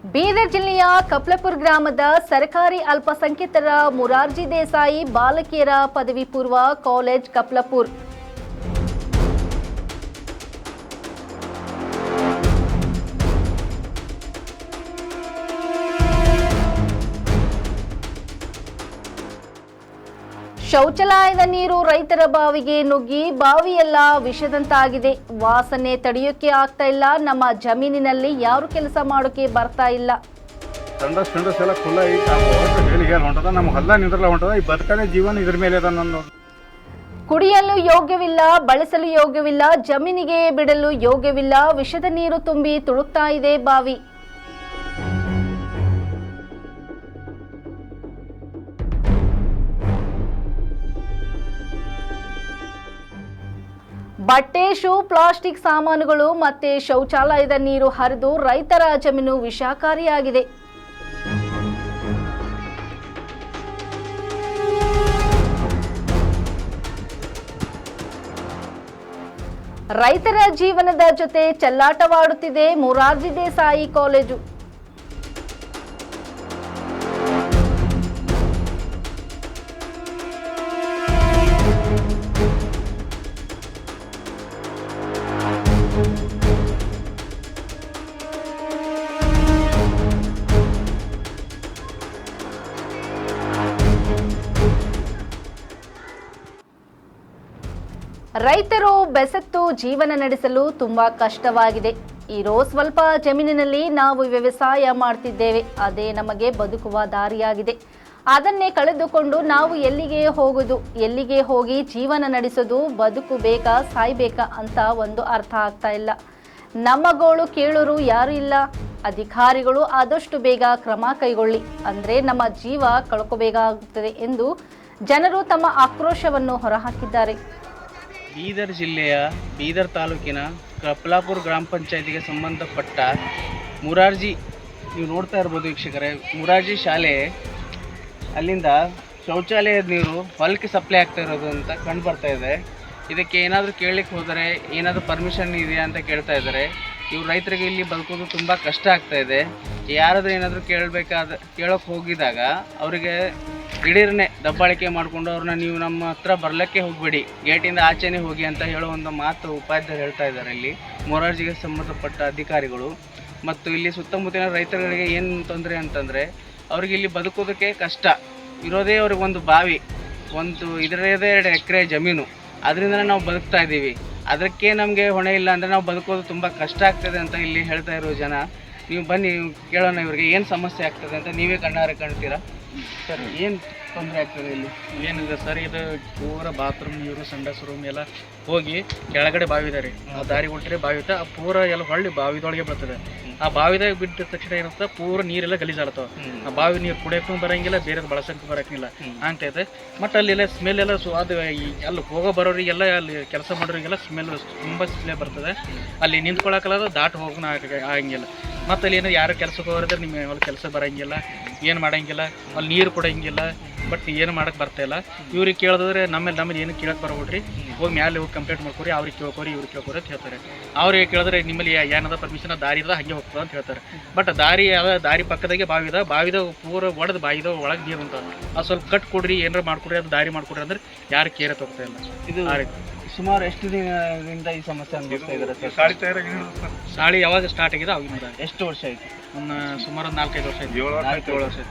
ಬೀದರ್ ಜಿಲ್ಲೆಯ ಕಪ್ಲಪುರ ಗ್ರಾಮದ ಸರ್ಕಾರಿ ಅಲ್ಪಸಂಖ್ಯಾತರ ಮುರಾರ್ಜಿ ದೇಸಾಯಿ ಬಾಲಕಿಯರ ಪದವಿ ಪೂರ್ವ ಕಾಲೇಜ್ ಕಪ್ಲಪುರ ಶೌಚಾಲಯದ ನೀರು ರೈತರ ಬಾವಿಗೆ ನುಗ್ಗಿ ಬಾವಿಯೆಲ್ಲ ವಿಷದಂತಾಗಿದೆ. ವಾಸನೆ ತಡೆಯೋಕೆ ಆಗ್ತಾ ಇಲ್ಲ. ನಮ್ಮ ಜಮೀನಿನಲ್ಲಿ ಯಾರು ಕೆಲಸ ಮಾಡೋಕೆ ಬರ್ತಾ ಇಲ್ಲ. ಕುಡಿಯಲು ಯೋಗ್ಯವಿಲ್ಲ, ಬಳಸಲು ಯೋಗ್ಯವಿಲ್ಲ, ಜಮೀನಿಗೆ ಬಿಡಲು ಯೋಗ್ಯವಿಲ್ಲ. ವಿಷದ ನೀರು ತುಂಬಿ ತುಳುಕ್ತಾ ಇದೆ ಬಾವಿ. ಬಟ್ಟೆ, ಶೂ, ಪ್ಲಾಸ್ಟಿಕ್ ಸಾಮಾನುಗಳು ಮತ್ತೆ ಶೌಚಾಲಯದ ನೀರು ಹರಿದು ರೈತರ ಜಮೀನು ವಿಷಕಾರಿಯಾಗಿದೆ. ರೈತರ ಜೀವನದ ಜೊತೆ ಚೆಲ್ಲಾಟವಾಡುತ್ತಿದೆ ಮುರಾರ್ಜಿ ದೇಸಾಯಿ ಕಾಲೇಜು. ರೈತರು ಬೆಸತ್ತು ಜೀವನ ನಡೆಸಲು ತುಂಬಾ ಕಷ್ಟವಾಗಿದೆ. ಇರೋ ಸ್ವಲ್ಪ ಜಮೀನಿನಲ್ಲಿ ನಾವು ವ್ಯವಸಾಯ ಮಾಡ್ತಿದ್ದೇವೆ, ಅದೇ ನಮಗೆ ಬದುಕುವ ದಾರಿಯಾಗಿದೆ. ಅದನ್ನೇ ಕಳೆದುಕೊಂಡು ನಾವು ಎಲ್ಲಿಗೆ ಹೋಗುದು, ಎಲ್ಲಿಗೆ ಹೋಗಿ ಜೀವನ ನಡೆಸೋದು, ಬದುಕು ಬೇಕಾ ಸಾಯ್ಬೇಕಾ ಅಂತ ಒಂದು ಅರ್ಥ ಆಗ್ತಾ ಇಲ್ಲ. ನಮ್ಮ ಗೋಳು ಕೇಳೋರು ಯಾರು ಇಲ್ಲ. ಅಧಿಕಾರಿಗಳು ಆದಷ್ಟು ಬೇಗ ಕ್ರಮ ಕೈಗೊಳ್ಳಿ, ಅಂದ್ರೆ ನಮ್ಮ ಜೀವ ಕಳ್ಕೋಬೇಕಾಗುತ್ತದೆ ಎಂದು ಜನರು ತಮ್ಮ ಆಕ್ರೋಶವನ್ನು ಹೊರಹಾಕಿದ್ದಾರೆ. ಬೀದರ್ ಜಿಲ್ಲೆಯ ಬೀದರ್ ತಾಲೂಕಿನ ಕಪ್ಲಾಪುರ ಗ್ರಾಮ ಪಂಚಾಯತಿಗೆ ಸಂಬಂಧಪಟ್ಟ ಮುರಾರ್ಜಿ, ನೀವು ನೋಡ್ತಾ ಇರ್ಬೋದು ವೀಕ್ಷಕರೇ, ಮುರಾರ್ಜಿ ಶಾಲೆ, ಅಲ್ಲಿಂದ ಶೌಚಾಲಯದ ನೀರು ಹೊಲಕ್ಕೆ ಸಪ್ಲೈ ಆಗ್ತಾ ಇರೋದು ಅಂತ ಕಂಡು ಬರ್ತಾ ಇದೆ. ಇದಕ್ಕೆ ಏನಾದರೂ ಕೇಳಲಿಕ್ಕೆ ಹೋದರೆ ಏನಾದರೂ ಪರ್ಮಿಷನ್ ಇದೆಯಾ ಅಂತ ಕೇಳ್ತಾ ಇದ್ದಾರೆ. ಇವ್ರು ರೈತರಿಗೆ ಇಲ್ಲಿ ಬದುಕೋದು ತುಂಬ ಕಷ್ಟ ಆಗ್ತಾ ಇದೆ. ಯಾರಾದರೂ ಏನಾದರೂ ಕೇಳೋಕ್ಕೆ ಹೋಗಿದಾಗ ಅವರಿಗೆ ದಿಢೀರನ್ನೇ ದಬ್ಬಾಳಿಕೆ ಮಾಡಿಕೊಂಡು ಅವ್ರನ್ನ ನೀವು ನಮ್ಮ ಹತ್ರ ಬರ್ಲಿಕ್ಕೆ ಹೋಗಬೇಡಿ, ಗೇಟಿಂದ ಆಚೆನೇ ಹೋಗಿ ಅಂತ ಹೇಳೋ ಒಂದು ಮಾತು ಉಪಾಧ್ಯಾಯರು ಹೇಳ್ತಾ ಇದ್ದಾರೆ. ಇಲ್ಲಿ ಮೊರಾರ್ಜಿಗೆ ಸಂಬಂಧಪಟ್ಟ ಅಧಿಕಾರಿಗಳು ಮತ್ತು ಇಲ್ಲಿ ಸುತ್ತಮುತ್ತಲಿನ ರೈತರಿಗೆ ಏನು ತೊಂದರೆ ಅಂತಂದರೆ, ಅವ್ರಿಗೆ ಇಲ್ಲಿ ಬದುಕೋದಕ್ಕೆ ಕಷ್ಟ ಇರೋದೇ. ಅವ್ರಿಗೆ ಒಂದು ಬಾವಿ, ಒಂದು ಇದರದೇ 2 ಎಕರೆ ಜಮೀನು, ಅದರಿಂದ ನಾವು ಬದುಕ್ತಾ ಇದ್ದೀವಿ. ಅದಕ್ಕೆ ನಮಗೆ ಹೊಣೆ ಇಲ್ಲ ಅಂದರೆ ನಾವು ಬದುಕೋದು ತುಂಬ ಕಷ್ಟ ಆಗ್ತದೆ ಅಂತ ಇಲ್ಲಿ ಹೇಳ್ತಾ ಇರೋ ಜನ. ನೀವು ಬನ್ನಿ ಕೇಳೋಣ ಇವ್ರಿಗೆ ಏನು ಸಮಸ್ಯೆ ಆಗ್ತದೆ ಅಂತ. ನೀವೇ ಕಣ್ಣಾರೆ ಕಾಣ್ತೀರಾ ಸರ್, ಏನು ತೊಂದರೆ ಆಗ್ತದೆ ಇಲ್ಲಿ? ಏನಿದೆ ಸರ್, ಇದು ಪೂರ ಬಾತ್ರೂಮ್ ನೀರು, ಸಂಡಸ್ ರೂಮ್ ಎಲ್ಲ ಹೋಗಿ ಕೆಳಗಡೆ ಬಾವಿ ಇದೆ ರೀ. ಆ ದಾರಿ ಕೊಟ್ಟರೆ ಬಾವಿ ಇತ್ತು, ಆ ಪೂರ ಎಲ್ಲ ಹೊಳ್ಳಿ ಬಾವಿದೊಳಗೆ ಬರ್ತದೆ. ಆ ಬಾವಿದಾಗ ಬಿದ್ದ ತಕ್ಷಣ ಏನಿರ್ತದೆ, ಪೂರ ನೀರೆಲ್ಲ ಗಲೀಜಾಡ್ತಾವೆ. ಆ ಬಾವಿ ನೀರು ಕುಡಿಯೋಕ್ಕೂ ಬರೋಂಗಿಲ್ಲ, ಬೇರೆ ಬಳಸೋಕ್ಕೂ ಬರೋಕ್ಕಿಲ್ಲ ಆಗ್ತೈತೆ. ಮತ್ತು ಅಲ್ಲೆಲ್ಲ ಸ್ಮೆಲ್ ಎಲ್ಲ ಅದು ಅಲ್ಲಿ ಹೋಗೋ ಬರೋರಿಗೆಲ್ಲ, ಅಲ್ಲಿ ಕೆಲಸ ಮಾಡೋರಿಗೆಲ್ಲ ಸ್ಮೆಲ್ ತುಂಬ ಸ್ಮೆಲ್ ಬರ್ತದೆ. ಅಲ್ಲಿ ನಿಂತ್ಕೊಳ್ಳೋಕ್ಕಲ್ಲ, ದಾಟ್ ಹೋಗೋಣ ಆಗಂಗಿಲ್ಲ. ಮತ್ತು ಅಲ್ಲಿ ಏನೋ ಯಾರು ಕೆಲಸಕ್ಕೆ ಹೋಗಿದ್ರೆ ನಿಮ್ಮ ಅಲ್ಲಿ ಕೆಲಸ ಬರೋಂಗಿಲ್ಲ, ಏನು ಮಾಡೋಂಗಿಲ್ಲ, ಅಲ್ಲಿ ನೀರು ಕೊಡೋಂಗಿಲ್ಲ. ಬಟ್ ಏನು ಮಾಡೋಕ್ಕೆ ಬರ್ತಾಯಿಲ್ಲ. ಇವ್ರಿಗೆ ಕೇಳಿದ್ರೆ ನಮ್ಮಲ್ಲಿ ಏನು ಕೇಳಕ್ಕೆ ಬರೋಬಿಡ್ರಿ, ಹೋಗಿ ಮ್ಯಾಲೆ ಹೋಗಿ ಕಂಪ್ಲೇಂಟ್ ಮಾಡ್ಕೊರಿ, ಅವ್ರಿಗೆ ಕೇಳ್ಕೊರಿ, ಇವ್ರಿಗೆ ಕೇಳ್ಕೊರಿ ಅಂತ ಹೇಳ್ತಾರೆ. ಅವ್ರಿಗೆ ಕೇಳಿದ್ರೆ ನಿಮ್ಮಲ್ಲಿ ಏನದ ಪರ್ಮಿಷನ್, ದಾರಿ ಇದ ಹಾಗೆ ಹೋಗ್ತದೆ ಅಂತ ಹೇಳ್ತಾರೆ. ಬಟ್ ದಾರಿ ಪಕ್ಕದಾಗೆ ಬಾವಿದ ಪೂರ ಒಡೆದು ಬಾವಿದ ಒಳಗೆ ನೀರು ಅಂತ, ಅದು ಸ್ವಲ್ಪ ಕಟ್ ಕೊಡ್ರಿ, ಏನಾರ ಮಾಡ್ಕೊಡ್ರಿ, ಅದು ದಾರಿ ಮಾಡ್ಕೊಡ್ರಿ ಅಂದ್ರೆ ಯಾರು ಕೇರೆ ತಗೋತಾ ಇಲ್ಲ. ಇದು ಸುಮಾರು ಎಷ್ಟು ದಿನದಿಂದ ಈ ಸಮಸ್ಯೆ ಅನುಭವಿಸ್ತಾ ಇದ್ದಾರೆ ಸರ್? ಶಾಲೆ ಯಾವಾಗ ಸ್ಟಾರ್ಟ್ ಆಗಿದೆ ಅವಾಗಿಂದ ಎಷ್ಟು ವರ್ಷ ಆಯಿತು? ಸುಮಾರು 4-5 ವರ್ಷ ಆಯ್ತು.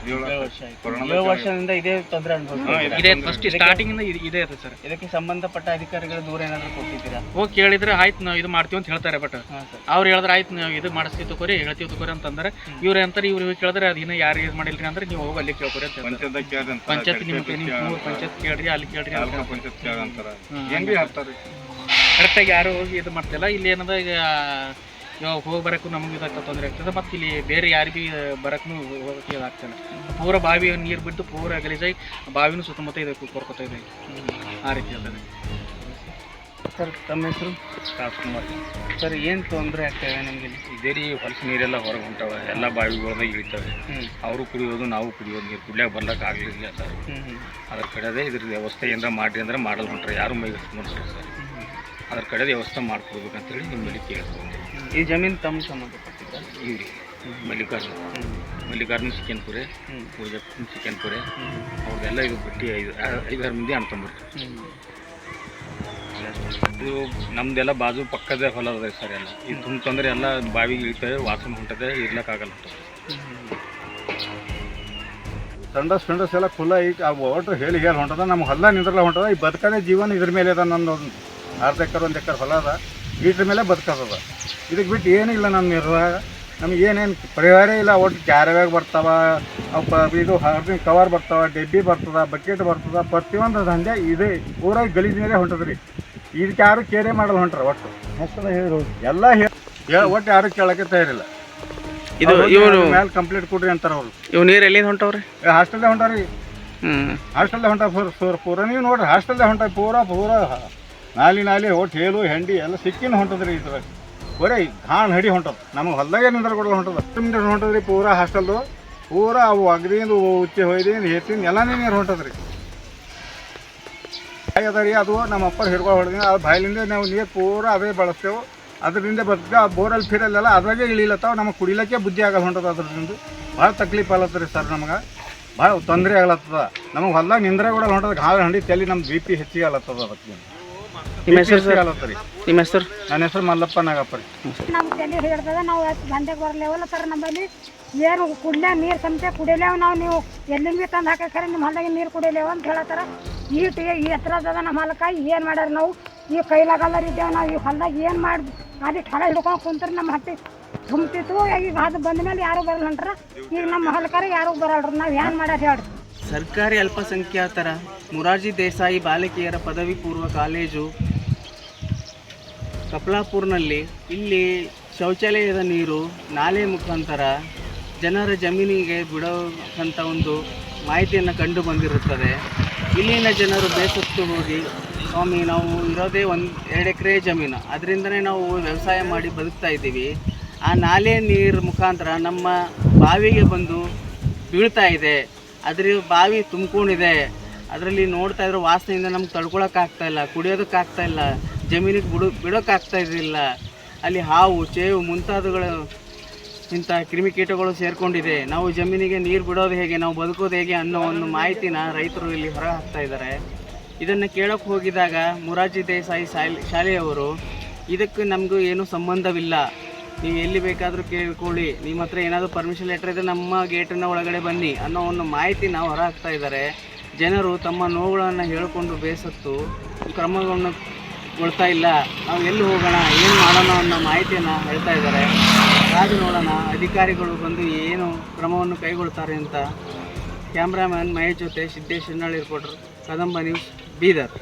7 ವರ್ಷದಿಂದ ಇದೇ ತೊಂದರೆ ಅನುಭವಿಸ್ತಾ ಇದೆ. ಫಸ್ಟ್ ಸ್ಟಾರ್ಟಿಂಗ್ ಇಂದ ಇದೇ ಇರುತ್ತೆ ಸರ್. ಇದಕ್ಕೆ ಸಂಬಂಧಪಟ್ಟ ಅಧಿಕಾರಿಗಳ ದೂರ ಏನಾದರೂ ಕೊಟ್ಟಿದ್ದೀರಾ? ಹೋಗಿ ಕೇಳಿದ್ರೆ ಆಯ್ತು ನಾವು ಇದು ಮಾಡ್ತೀವಿ ಅಂತ ಹೇಳ್ತಾರೆ. ಬಟ್ ಅವ್ರು ಹೇಳಿದ್ರೆ ಆಯ್ತು ನಾವು ಇದು ಮಾಡಿಸ್ತೀವಿ ತಗೋರಿ, ಹೇಳ್ತೀವಿ ತಗೋರಿ ಅಂತಂದ್ರೆ ಇವ್ರು ಅಂತಾರೆ. ಇವ್ರು ಕೇಳಿದ್ರೆ ಅದು ಇನ್ನೂ ಯಾರು ಇದು ಮಾಡಿಲ್ರಿ ಅಂದ್ರೆ ನೀವು ಹೋಗಿ ಅಲ್ಲಿ ಕೇಳ್ಕೊರಿ ಅಂತ ಪಂಚಾಯತ್ ನಿಮ್ಮ ಪಂಚಾಯತ್ ಕೇಳ್ರಿ, ಅಲ್ಲಿ ಕೇಳ್ರಿ ಕರೆಕ್ಟಾಗಿ ಯಾರು ಹೋಗಿ ಇದು ಮಾಡ್ತಿಲ್ಲ. ಇಲ್ಲಿ ಏನದ ಈಗ ಇವಾಗ ಹೋಗಿ ಬರೋಕ್ಕೂ ನಮಗೆ ಇದಕ್ಕೆ ತೊಂದರೆ ಆಗ್ತದೆ. ಮತ್ತು ಇಲ್ಲಿ ಬೇರೆ ಯಾರಿಗೂ ಬರೋಕ್ಕೂ ಹೋಗೋಕ್ಕೆ ಇದಾಗ್ತದೆ. ಪೂರ ಬಾವಿ ನೀರು ಬಿಟ್ಟು ಪೂರ ಗಲೀಜಾಗಿ ಬಾವಿನೂ ಸುತ್ತಮುತ್ತ ಇದೆ ಕೊರ್ಕೋತಾ ಇದೆ. ಆ ರೀತಿ ಆಗ್ತದೆ ಸರ್. ತಮ್ಮ ಹೆಸರು? ರಾಜ್ಕುಮಾರ್ ಸರ್, ಏನು ತೊಂದರೆ ಆಗ್ತವೆ ನಿಮಗೆ? ಇದೇ ರೀ, ಹೊಲಸ ನೀರೆಲ್ಲ ಹೊರಗೆ ಹೊಂಟವೆ, ಎಲ್ಲ ಬಾವಿಗಳದಾಗ ಇಳಿತವೆ. ಅವರು ಕುಡಿಯೋದು, ನಾವು ಕುಡಿಯೋದು, ನೀರು ಕುಡಿಯೋಕೆ ಬರ್ಲಿಕ್ಕೆ ಆಗಲಿಲ್ಲ ಸರ್. ಅದ್ರ ಕಡೆದೇ ಇದ್ರ ವ್ಯವಸ್ಥೆ ಏನಾರ ಮಾಡಿರಿ ಅಂದ್ರೆ ಮಾಡಲು ಹೊಂಟ್ರೆ ಯಾರು ಮೈ ನೋಡ್ತಾರೆ ಸರ್. ಅದ್ರ ಕಡೆ ವ್ಯವಸ್ಥೆ ಮಾಡ್ಕೊಡ್ಬೇಕಂತೇಳಿ ನಿಮ್ಮ ಮೇಲೆ ಕೇಳ್ಕೊಂಡು. ಈ ಜಮೀನು ತಮ್ಮ ಸಂಬಂಧಪಟ್ಟಿದ್ದ ಇವ್ರಿ ಮಲ್ಲಿಕಾರ್ಜುನ ಚಿಕ್ಕನ್ಪುರೆ, ಪೂಜಪ್ಪನ ಚಿಕ್ಕನ್ಪುರೆ, ಅವ್ರದ್ದೆಲ್ಲ ಇದು ಬಿಟ್ಟು 5-6 ಮಂದಿ ಅಣ್ಣ ತಮ್ಮರು. ಇದು ನಮ್ದೆಲ್ಲ ಬಾಜು ಪಕ್ಕದ ಹೊಲ ಅದ ಸರ್. ಎಲ್ಲ ಇದು ತುಂಬಂದ್ರೆ ಎಲ್ಲ ಬಾವಿಗೆ ಇಳಿತವೆ, ವಾಸನೆ ಹೊಂಟದೆ, ಇರ್ಲಕ್ಕಾಗಲ್ಲ. ಸಂಡಸ್ ಎಲ್ಲ ಖುಲ್ಲ ಈಗ ಒಟ್ಟು ಹೇಳಿ ಹೊಂಟದ. ನಮ್ಮ ಹೊಲ ನಿಂದ್ರಲ್ಲ ಹೊಂಟದ. ಈ ಬದುಕದೇ ಜೀವನ ಇದ್ರ ಮೇಲೆ ಅದ. ನಂದು 1 ಎಕರೆ 1 ಎಕರೆ ಹೊಲ ಅದ. ಇದ್ರ ಮೇಲೆ ಬದುಕದ. ಇದಕ್ಕೆ ಬಿಟ್ಟು ಏನಿಲ್ಲ ನಮ್ಮ ನಿರ್ವಾಹ. ನಮ್ಗೆ ಏನೇನು ಪರಿಹಾರ ಇಲ್ಲ. ಒಟ್ಟು ಕ್ಯಾರವ್ಯಾಗ ಬರ್ತಾವ, ಇದು ಹರ್ದಿನ ಕವರ್ ಬರ್ತಾವ, ಡೆಬ್ಬಿ ಬರ್ತದ, ಬಕೆಟ್ ಬರ್ತದ, ಪ್ರತಿಯೊಂದು ದಂಧೆ ಇದೆ. ಊರಾಗ ಗಲೀಜ್ ಮೇಲೆ ಹೊಂಟದ್ರಿ. ಇದಕ್ಕೆ ಯಾರು ಕೇರೆ ಮಾಡಲ್ಲ ಹೊಂಟ್ರ. ಒಟ್ಟು ಮಕ್ಕಳ ಹೇಳಿ ಎಲ್ಲ ಒಟ್ಟು ಯಾರು ಕೇಳಕ್ಕೆ ತಯಾರಿಲ್ಲ. ಇದು ಇವರು ಮೇಲೆ ಕಂಪ್ಲೇಂಟ್ ಕೊಡ್ರಿ ಅಂತಾರ ಅವ್ರು. ಇವು ನೀರು ಎಲ್ಲಿಂದ ಹೊಂಟವ್ರಿ? ಹಾಸ್ಟೆಲ್ದಾಗ ಹೊಂಟಾರಿ. ಹಾಸ್ಟೆಲ್ದಾಗ ಹೊಂಟ ಪೂರ ನೀವು ನೋಡ್ರಿ. ಹಾಸ್ಟೆಲ್ದಾಗ ಹೊಂಟ ಪೂರ ನಾಲಿ ಒಟ್ಟು ಹೇಳು ಹೆಂಡಿ ಎಲ್ಲ ಸಿಕ್ಕಿನ ಹೊಂಟದ್ರಿ. ಇದ್ರಾಗ ಬರೀ ಹಾಣ್ ಹಡಿ ಹೊಂಟದ. ನಮಗೆ ಹೊಲ್ದಾಗೆ ನಿಂದ್ರ ಕೊಡಲ್ಲ ಹೊಂಟದ. ನೀರು ಹೊಂಟದ್ರಿ ಪೂರ ಹಾಸ್ಟೆಲ್ದು. ಪೂರ ಅವು ಅಗದಿಂದ ಉಚ್ಚೆ ಹೊಯ್ದಿಂದ ಹೇತಿಂದ ಎಲ್ಲನೇ ನೀರು ಹೊಂಟದ್ರಿ. ಬಾಯಿ ಅದ ರೀ, ಅದು ನಮ್ಮ ಅಪ್ಪರು ಹಿಡ್ಕೊಂಡು ಹೊಡೆದಿಂದ ಅದು ಬಾಯಿಲಿಂದ ನಾವು ನೀರು ಪೂರ ಅದೇ ಬಳಸ್ತೇವೆ. ಅದರಿಂದ ಬರ್ತದೆ. ಆ ಬೋರಲ್ಲಿ ಫಿರಲ್ಲೆಲ್ಲ ಅದ್ರಾಗೆ ಇಳಿಲತ್ತಾವ. ನಮಗೆ ಕುಡಿಲಿಕ್ಕೆ ಬುದ್ಧಿ ಆಗಲ್ಲ ಹೊಂಟದ. ಅದ್ರಿಂದ ಭಾಳ ತಕ್ಲೀಫ್ ಆಗತ್ತರಿ ಸರ್. ನಮಗೆ ಭಾಳ ತೊಂದರೆ ಆಗ್ಲತ್ತದ. ನಮಗೆ ಹೊಲ್ದಾಗ ನಿಂದ್ರೆ ಕೂಡ ಹೊಂಟದ. ಹಾಳು ಹಂಡಿ ತಲೆ ನಮ್ಮ BP ಹೆಚ್ಚಿಗೆ ಆಗ್ಲತ್ತದ. ಅದಕ್ಕೆ ನಿಮ್ಮ ಹೆಸರು ಸರ್? ಆಗತ್ತರಿ. ನಿಮ್ಮ ಹೆಸರು? ನನ್ನ ಹೆಸರು ಮಲ್ಲಪ್ಪ ನಾಗಪ್ಪ ರೀ. ನಮ್ಮ ತಲೆ ಹಿಡ್ದದ. ನಾವು ದಂಧೆಗೆ ಬರಲೇವಲ್ಲ ಸರ್. ನಮ್ಮಲ್ಲಿ ಏನು ಕುಡ್ಲ್ಯಾವ ನೀರು ಸಂತೆ ಕುಡಿಲೇವ. ನೀವು ಎಲ್ಲಿಂದ ಭೀ ತಂದು ಹಾಕಿ ನಿಮ್ಮ ಹೊಲ್ದಾಗೆ ನೀರು ಕುಡಿಲೇವ ಅಂತ ಹೇಳತ್ತಾರ. ಈಟಿಗೆ ಈ ಹತ್ರ ಅದ ನಮ್ಮ ಹೊಲಕ್ಕೆ. ಏನು ಮಾಡ್ಯಾರ ನಾವು ಈ ಕೈಲಾಗಲ್ಲರ ಇದ್ದೇವೆ. ನಾವು ಈ ಹೊಲ್ದಾಗ ಏನು ಮಾಡಿ ಅದಕ್ಕೆ ಹೊಲ ಹಿಡ್ಕೊಂಡು ಕುಂತ್ರೆ ನಮ್ಮ ಹಟ್ಟಿ ತುಂಬ್ತಿತ್ತು. ಈಗ ಅದು ಬಂದ ಮೇಲೆ ಯಾರು ಬರಲ್ಲ ಹೊಂಟ್ರ. ಈಗ ನಮ್ಮ ಹೊಲಕಾರ ಯಾರು ಬರಲ್ರಿ. ನಾವು ಏನು ಮಾಡ್ಯಾರ ಹೇಳ್ರಿ. ಸರ್ಕಾರಿ ಅಲ್ಪಸಂಖ್ಯಾತರ ಮೊರಾರ್ಜಿ ದೇಸಾಯಿ ಬಾಲಕಿಯರ ಪದವಿ ಪೂರ್ವ ಕಾಲೇಜು ಕಪ್ಲಾಪುರ್ನಲ್ಲಿ ಇಲ್ಲಿ ಶೌಚಾಲಯದ ನೀರು ನಾಲೆ ಮುಖಾಂತರ ಜನರ ಜಮೀನಿಗೆ ಬಿಡೋಂಥ ಒಂದು ಮಾಹಿತಿಯನ್ನು ಕಂಡು ಬಂದಿರುತ್ತದೆ. ಇಲ್ಲಿನ ಜನರು ಬೇಸತ್ತು ಹೋಗಿ, ಸ್ವಾಮಿ ನಾವು ಇರೋದೇ 1-2 ಎಕರೆ ಜಮೀನು, ಅದರಿಂದನೇ ನಾವು ವ್ಯವಸಾಯ ಮಾಡಿ ಬದುಕ್ತಾ ಇದ್ದೀವಿ. ಆ ನಾಲೆ ನೀರು ಮುಖಾಂತರ ನಮ್ಮ ಬಾವಿಗೆ ಬಂದು ಬೀಳ್ತಾ ಇದೆ. ಅದ್ರ ಬಾವಿ ತುಂಬಿಕೊಂಡಿದೆ. ಅದರಲ್ಲಿ ನೋಡ್ತಾ ಇದ್ರೆ ವಾಸನೆಯಿಂದ ನಮ್ಗೆ ತಡ್ಕೊಳಕ್ಕಾಗ್ತಾಯಿಲ್ಲ, ಕುಡಿಯೋದಕ್ಕಾಗ್ತಾಯಿಲ್ಲ, ಜಮೀನಿಗೆ ಬಿಡೋಕ್ಕಾಗ್ತಾ ಇರಲಿಲ್ಲ. ಅಲ್ಲಿ ಹಾವು, ಚೇವು ಮುಂತಾದವುಗಳು ಇಂಥ ಕ್ರಿಮಿಕೀಟಗಳು ಸೇರಿಕೊಂಡಿದೆ. ನಾವು ಜಮೀನಿಗೆ ನೀರು ಬಿಡೋದು ಹೇಗೆ, ನಾವು ಬದುಕೋದು ಹೇಗೆ ಅನ್ನೋ ಒಂದು ಮಾಹಿತಿನ ರೈತರು ಇಲ್ಲಿ ಹೊರ ಹಾಕ್ತಾ ಇದ್ದಾರೆ. ಇದನ್ನು ಕೇಳೋಕ್ಕೆ ಹೋಗಿದಾಗ ಮೊರಾರ್ಜಿ ದೇಸಾಯಿ ಶಾಲೆಯವರು ಇದಕ್ಕೆ ನಮಗೂ ಏನೂ ಸಂಬಂಧವಿಲ್ಲ, ನೀವು ಎಲ್ಲಿ ಬೇಕಾದರೂ ಕೇಳ್ಕೊಳ್ಳಿ, ನಿಮ್ಮ ಹತ್ರ ಏನಾದರೂ ಪರ್ಮಿಷನ್ ಲೆಟರ್ ಇದೆ ನಮ್ಮ ಗೇಟಿನ ಒಳಗಡೆ ಬನ್ನಿ ಅನ್ನೋ ಒಂದು ಮಾಹಿತಿನ ಹೊರ ಹಾಕ್ತಾ ಇದ್ದಾರೆ. ಜನರು ತಮ್ಮ ನೋವುಗಳನ್ನು ಹೇಳಿಕೊಂಡು ಬೇಸತ್ತು ಕ್ರಮಗಳನ್ನು ಕೊಡ್ತಾ ಇಲ್ಲ. ನಾವು ಎಲ್ಲಿ ಹೋಗೋಣ, ಏನು ಮಾಡೋಣ ಅನ್ನೋ ಮಾಹಿತಿಯನ್ನು ಹೇಳ್ತಾ ಇದ್ದಾರೆ. ಕಾದು ನೋಡೋಣ ಅಧಿಕಾರಿಗಳು ಬಂದು ಏನು ಕ್ರಮವನ್ನು ಕೈಗೊಳ್ತಾರೆ ಅಂತ. ಕ್ಯಾಮ್ರಾಮ್ಯಾನ್ ಮಹೇಶ್ ಜೊತೆ ಸಿದ್ದೇಶ್ ರಿಪೋರ್ಟರ್, ಕದಂಬ ನ್ಯೂಸ್, ಬೀದರ್.